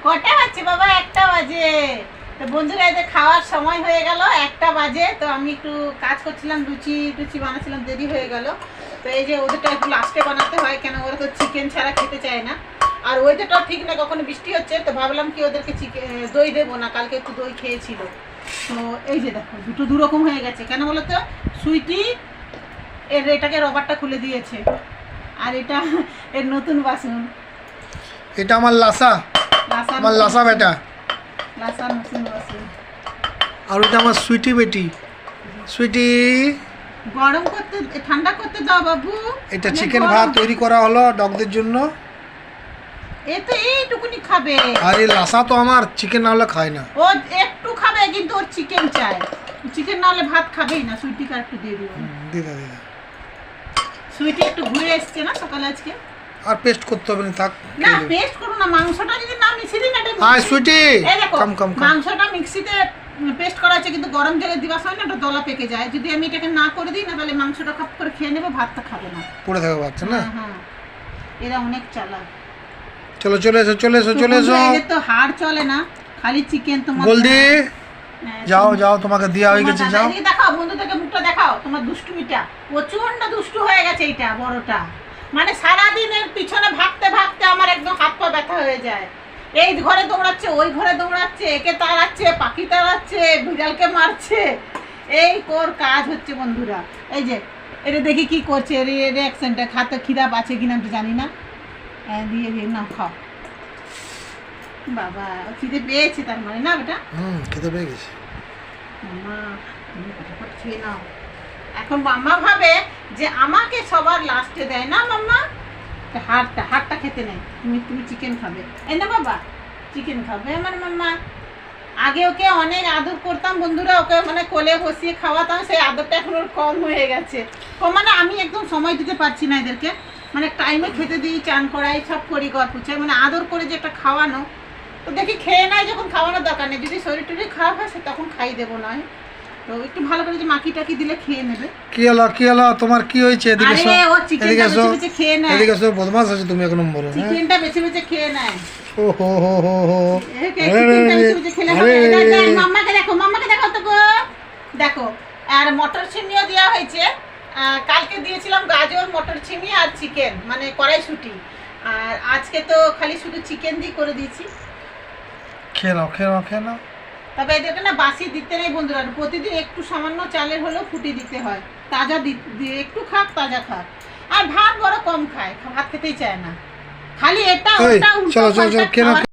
কটা বাজছে বাবা? 1টা বাজে। তো বন্ধুরা এদের খাওয়ার সময় হয়ে গেল, 1টা বাজে। তো আমি একটু কাজ করছিলাম, লুচি বানাচ্ছিলাম, দেরি হয়ে গেল। তো এই যে ওদেরটা একটু লাস্টে বানাতে হয়, কেন ওরা তো চিকেন ছাড়া খেতে চায় না। আর ওয়েদারটাও ঠিক না, কখনো বৃষ্টি হচ্ছে, তো ভাবলাম কি ওদেরকে দই দেবো না, কালকে একটু দই খেয়েছিল। তো এই যে দেখো দুটো দুরকম হয়ে গেছে, কেন বলো তো? সুইটি এটাকে রবারটা খুলে দিয়েছে, আর এটা এর নতুন বাসন। এটা আমার লাসা, আমার লাসা বেটা। লাসা নতুন বাসন। আর ওটা আমার সুইটি বেটি। সুইটি, গরম করতে, ঠান্ডা করতে দাও বাবু। এটা চিকেন ভাত তৈরি করা হলো ডগদের জন্য। এ তো এইটুকুনি খাবে। আর এই লাসা তো আমার চিকেন না হলে খায় না। ও একটু খাবে, কিন্তু ওর চিকেন চাই। চিকেন না হলে ভাত খাবেই না। সুইটিকে একটু দিয়ে দিও। দিদা দিদা। সুইটি একটু ঘুরে এসছে না সকালে আজকে। আর পেস্ট করতে হবে না, থাক। না পেস্ট করো না, মাংসটা যদি না মিশিয়ে দিই না। হাই সুইটি, কম কম কম। মাংসটা মিক্সিতে পেস্ট করা আছে, কিন্তু গরম জলে দিবা হয় না, ওটা দলা পেকে যায়। যদি আমি এটাকে না করে দিই না, তাহলে মাংসটা খাপ করে খেয়ে নেবে, ভাতটা খাবে না, পড়ে থাকবে বাচ্চা না। হ্যাঁ, এরা অনেক চালাক। চলো চলে এসো, চলে এসো, চলে এসো। এদের তো হাড় চলে না, খালি চিকেন। তোমার গোলদি যাও যাও, তোমাকে দেওয়া হয়ে গেছে, যাও। এদিকে দেখাও, বন্ধুদেরকে মুখটা দেখাও। তোমার দুষ্টুমিটা প্রচন্ড দুষ্টু হয়ে গেছে এইটা, বড়টা। মানে সারাদিনের পিছনে ভাগতে ভাগতে আমার একদম হাত পা ব্যথা হয়ে যায়। এই ঘরে দৌড়াচ্ছে, ওই ঘরে দৌড়াচ্ছে, একে তাড়াচ্ছে, পাখি তাড়াচ্ছে, বিড়ালকে মারছে। এই কোর কাজ হচ্ছে বন্ধুরা। এই যে এটা দেখি কি করছে, রিঅ্যাকশনটা। খাতে খিদা আছে কিনা আমি জানি না। দিয়ে দিয়ে না, খাও বাবা। খিদে পেয়েছে তার মানে না বেটা? খেতে পেয়ে গেছি। মাম্মা তুমি ফটাফট খেয়ে নাও। এখন মাম্মা ভাবে যে আমাকে সবার লাস্টে দেয় না। মাম্মা হাড়টা খেতে নেই, তুমি চিকেন খাবে। এই না বাবা, চিকেন খাবে আমার মাম্মা। আগে ওকে অনেক আদর করতাম বন্ধুরা, ওকে মানে কোলে বসিয়ে খাওয়াতাম, সেই আদরটা এখন ওর কম হয়ে গেছে। মানে আমি একদম সময় দিতে পারছি না এদেরকে। মানে টাইমে খেতে দিই, চান করাই, সব করি, গড় পুছাই, মানে আদর করে যে একটা খাওয়ানো। তো দেখি খেয়ে নেয়, যখন খাওয়ানোর দরকার নেই। যদি শরীর টরীর খারাপ হয় সে তখন খাই দেবো নয়। তো একটু ভালো করে যে মাখি টাকি দিলে খেয়ে নেবে। কি হলো, কি হলো, তোমার কি হয়েছে? এদিকে এসো, আরে ও চিকেনটা বেছে বেছে খেয়ে নেয়। এদিকে এসো, বদমাশ আছে তুমি এক নম্বরে। চিকেনটা বেছে বেছে খেয়ে নেয়। ও হো হো হো হো। চিকেনটা বেছে বেছে খেলে হবে। মাম্মাকে দেখো, মাম্মাকে দেখো তো গো, দেখো। আর মটর ছিমিও দেওয়া হয়েছে। কালকে দিয়েছিলাম গাজর, মটর ছিমি আর চিকেন, মানে কড়াইশুঁটি। আর আজকে তো খালি শুধু চিকেন দিয়ে করে দিয়েছি। খেয়ে নাও, খেয়ে নাও, খেয়ে নাও। তবে এদেরকে না বাসি দিতে নেই বন্ধুরা। প্রতিদিন একটু সামান্য চালের হলেও ফুটি দিতে হয়। তাজা দিয়ে একটু খাক, তাজা খাক। আর ভাত বড় কম খায়, ভাত খেতেই চায় না, খালি এটা ওটা উল্টো পাল্টা খাওয়া।